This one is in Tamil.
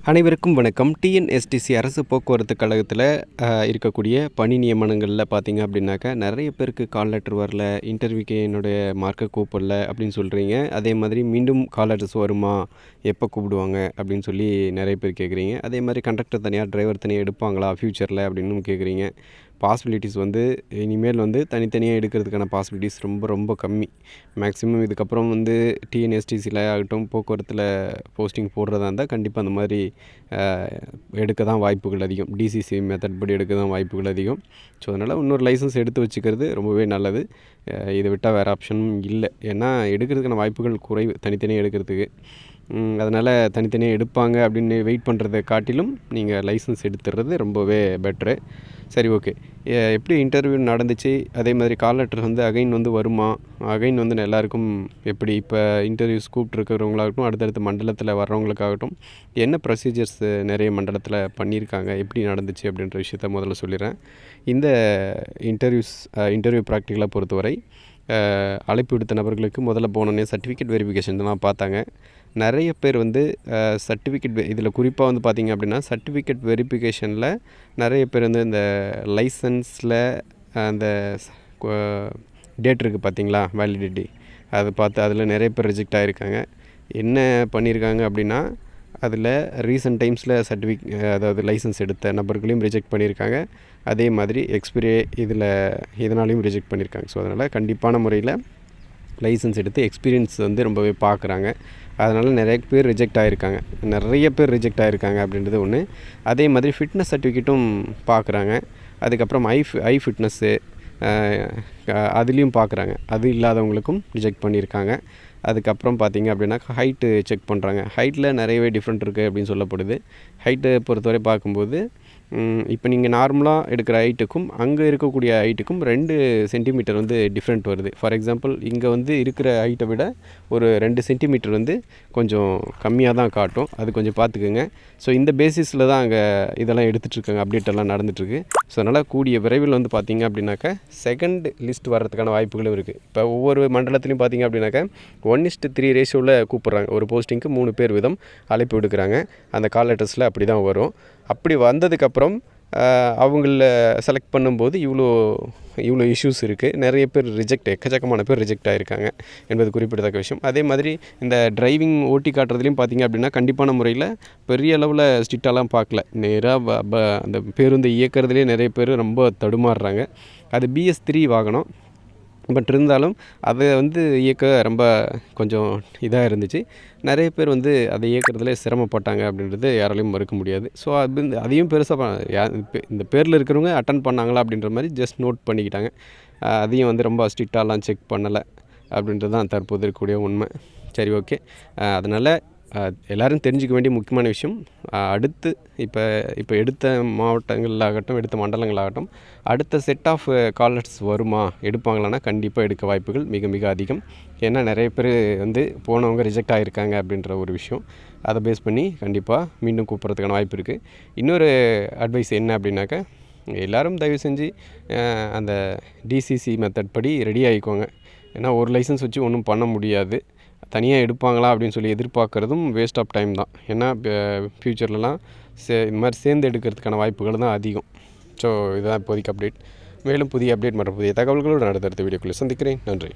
அனைவருக்கும் வணக்கம். டிஎன்எஸ்டிசி அரசு போக்குவரத்து கழகத்தில் இருக்கக்கூடிய பணி நியமனங்களில் பார்த்தீங்க அப்படின்னாக்கா, நிறைய பேருக்கு கால் லெட்டர் வரல, இன்டர்வியூக்கு என்னுடைய மார்க்கை கூப்பிடல அப்படின்னு சொல்கிறீங்க. அதே மாதிரி மீண்டும் கால் லெட்டர்ஸ் வருமா, எப்போ கூப்பிடுவாங்க அப்படின்னு சொல்லி நிறைய பேர் கேட்குறீங்க. அதே மாதிரி கண்டக்டர் தனியாக, டிரைவர் தனியாக எடுப்பாங்களா ஃப்யூச்சரில் அப்படின்னு கேட்குறீங்க. பாசிபிலிட்டிஸ் இனிமேல் தனித்தனியாக எடுக்கிறதுக்கான பாசிபிலிட்டிஸ் ரொம்ப ரொம்ப கம்மி. மேக்ஸிமம் இதுக்கப்புறம் டிஎன்எஸ்டிசியில் ஆகட்டும், போக்குவரத்தில் போஸ்டிங் போடுறதா இருந்தால் கண்டிப்பாக அந்த மாதிரி எடுக்க தான் வாய்ப்புகள் அதிகம். டிசிசி மெத்தட் படி எடுக்க தான் வாய்ப்புகள் அதிகம். ஸோ அதனால் இன்னொரு லைசன்ஸ் எடுத்து வச்சுக்கிறது ரொம்பவே நல்லது. இதை விட்டால் வேறு ஆப்ஷனும் இல்லை. ஏன்னா எடுக்கிறதுக்கான வாய்ப்புகள் குறைவு தனித்தனியாக எடுக்கிறதுக்கு. அதனால் தனித்தனியாக எடுப்பாங்க அப்படின்னு வெயிட் பண்ணுறதை காட்டிலும் நீங்கள் லைசன்ஸ் எடுத்துடுறது ரொம்பவே பெட்ரு. சரி, ஓகே. எப்படி இன்டர்வியூ நடந்துச்சு, அதே மாதிரி கால் லெட்டர் அகைன் வருமா, அகைன் எல்லாருக்கும் எப்படி இப்போ இன்டர்வியூஸ் கூப்பிட்ருக்கிறவங்களாகட்டும், அடுத்தடுத்த மண்டலத்தில் வர்றவங்களுக்காகட்டும் என்ன ப்ரொசீஜர்ஸ் நிறைய மண்டலத்தில் பண்ணியிருக்காங்க, எப்படி நடந்துச்சு அப்படின்ற விஷயத்த முதல்ல சொல்லிடுறேன். இந்த இன்டர்வியூ ப்ராக்டிக்கலாக பொறுத்தவரை அழைப்பு விடுத்த நபர்களுக்கு முதல்ல போனோடனே சர்டிஃபிகேட் வெரிஃபிகேஷன் தான் பார்த்தாங்க. நிறைய பேர் சர்டிஃபிகேட் இதில் குறிப்பாக பார்த்திங்க அப்படின்னா, சர்டிஃபிகேட் வெரிஃபிகேஷனில் நிறைய பேர் இந்த லைசன்ஸில் அந்த டேட் இருக்குது பார்த்திங்களா, வேலிடிட்டி, அதை பார்த்து அதில் நிறைய பேர் ரிஜெக்ட் ஆகிருக்காங்க. என்ன பண்ணியிருக்காங்க அப்படின்னா, அதில் ரீசன்ட் டைம்ஸில் அதாவது லைசன்ஸ் எடுத்த நபர்களையும் ரிஜெக்ட் பண்ணியிருக்காங்க. அதே மாதிரி எக்ஸ்பிரி இதனாலையும் ரிஜெக்ட் பண்ணியிருக்காங்க. ஸோ அதனால் கண்டிப்பான முறையில் லைசன்ஸ் எடுத்து எக்ஸ்பீரியன்ஸ் ரொம்பவே பார்க்குறாங்க. அதனால் நிறைய பேர் ரிஜெக்ட் ஆகிருக்காங்க அப்படின்றது ஒன்று. அதே மாதிரி ஃபிட்னஸ் சர்டிஃபிகேட்டும் பார்க்குறாங்க. அதுக்கப்புறம் ஐ ஃபிட்னஸ்ஸு அதுலேயும் பார்க்குறாங்க. அது இல்லாதவங்களுக்கும் ரிஜெக்ட் பண்ணியிருக்காங்க. அதுக்கப்புறம் பார்த்திங்க அப்படின்னா ஹைட்டு செக் பண்ணுறாங்க. ஹைட்டில் நிறையவே டிஃப்ரெண்ட் இருக்குது அப்படின்னு சொல்லப்படுது. ஹைட்டை பொறுத்தவரை பார்க்கும்போது இப்போ நீங்கள் நார்மலாக எடுக்கிற ஹைட்டுக்கும் அங்கே இருக்கக்கூடிய ஹைட்டுக்கும் 2 சென்டிமீட்டர் டிஃப்ரெண்ட் வருது. ஃபார் எக்ஸாம்பிள் இங்கே இருக்கிற ஹைட்டை விட ஒரு 2 சென்டிமீட்டர் கொஞ்சம் கம்மியாக தான் காட்டும். அது கொஞ்சம் பார்த்துக்குங்க. ஸோ இந்த பேசிஸில் தான் அங்கே இதெல்லாம் எடுத்துகிட்ருக்காங்க, அப்டேட்டெல்லாம் நடந்துகிட்ருக்கு. ஸோ அதனால் கூடிய விரைவில் பார்த்திங்க அப்படின்னாக்கா செகண்ட் லிஸ்ட் வர்றதுக்கான வாய்ப்புகளும் இருக்குது. இப்போ ஒவ்வொரு மண்டலத்துலையும் பார்த்திங்க அப்படின்னாக்கா 1:3 ரேஷியோவில் கூப்பிட்றாங்க. ஒரு போஸ்டிங்க்கு 3 பேர் வீதம் அழைப்பு விடுக்கிறாங்க. அந்த கால் லெட்டர்ஸில் அப்படி தான் வரும். அப்படி வந்ததுக்கப்புறம் அவங்கள செலக்ட் பண்ணும்போது இவ்வளோ இஷ்யூஸ் இருக்குது. நிறைய பேர் எக்கச்சக்கமான பேர் ரிஜெக்ட் ஆகிருக்காங்க என்பது குறிப்பிடத்தக்க விஷயம். அதே மாதிரி இந்த டிரைவிங் ஓட்டி காட்டுறதுலையும் பார்த்திங்க அப்படின்னா கண்டிப்பான முறையில் பெரிய அளவில் ஸ்ட்ரிக்டாலாம் பார்க்கல. நேராக அந்த பேருந்து இயக்கிறதுலேயே நிறைய பேர் ரொம்ப தடுமாறுறாங்க. அது BS3 வாகனம். பட் இருந்தாலும் அதை இயக்க ரொம்ப கொஞ்சம் இதாக இருந்துச்சு. நிறைய பேர் அதை இயக்கிறதுலே சிரமப்பட்டாங்க அப்படின்றது யாராலையும் மறுக்க முடியாது. ஸோ அதையும் பெருசாக இந்த பேரில் இருக்கிறவங்க அட்டன் பண்ணாங்களா அப்படின்ற மாதிரி ஜஸ்ட் நோட் பண்ணிக்கிட்டாங்க. அதையும் ரொம்ப ஸ்ட்ரிக்டாலாம் செக் பண்ணலை அப்படின்றது தான் தற்போது இருக்கக்கூடிய உண்மை. சரி, ஓகே. அதனால் எல்லோரும் தெரிஞ்சிக்க வேண்டிய முக்கியமான விஷயம், அடுத்து இப்போ எடுத்த மாவட்டங்களாகட்டும், எடுத்த மண்டலங்களாகட்டும், அடுத்த செட் ஆஃப் கால் லெட்டர்ஸ் வருமா, எடுப்பாங்களான்னா கண்டிப்பாக எடுக்க வாய்ப்புகள் மிக மிக அதிகம். ஏன்னா நிறைய பேர் போனவங்க ரிஜெக்ட் ஆகிருக்காங்க அப்படின்ற ஒரு விஷயம். அதை பேஸ் பண்ணி கண்டிப்பாக மீண்டும் கூப்பிட்றதுக்கான வாய்ப்பு இருக்குது. இன்னொரு அட்வைஸ் என்ன அப்படின்னாக்கா, எல்லோரும் தயவு செஞ்சு அந்த டிசிசி மெத்தட் படி ரெடி ஆகிக்கோங்க. ஏன்னா ஒரு லைசன்ஸ் வச்சு ஒன்றும் பண்ண முடியாது. தனியாக எடுப்பாங்களா அப்படின்னு சொல்லி எதிர்பார்க்குறதும் வேஸ்ட் ஆஃப் டைம் தான். ஏன்னா ஃப்யூச்சர்லலாம் இந்த மாதிரி சேர்ந்து எடுக்கிறதுக்கான வாய்ப்புகள் தான் அதிகம். ஸோ இதுதான் இப்போதைக்கு அப்டேட். மேலும் புதிய அப்டேட் மற்றும் புதிய தகவல்களோடு அடுத்தடுத்த வீடியோக்குள்ளே சந்திக்கிறேன். நன்றி.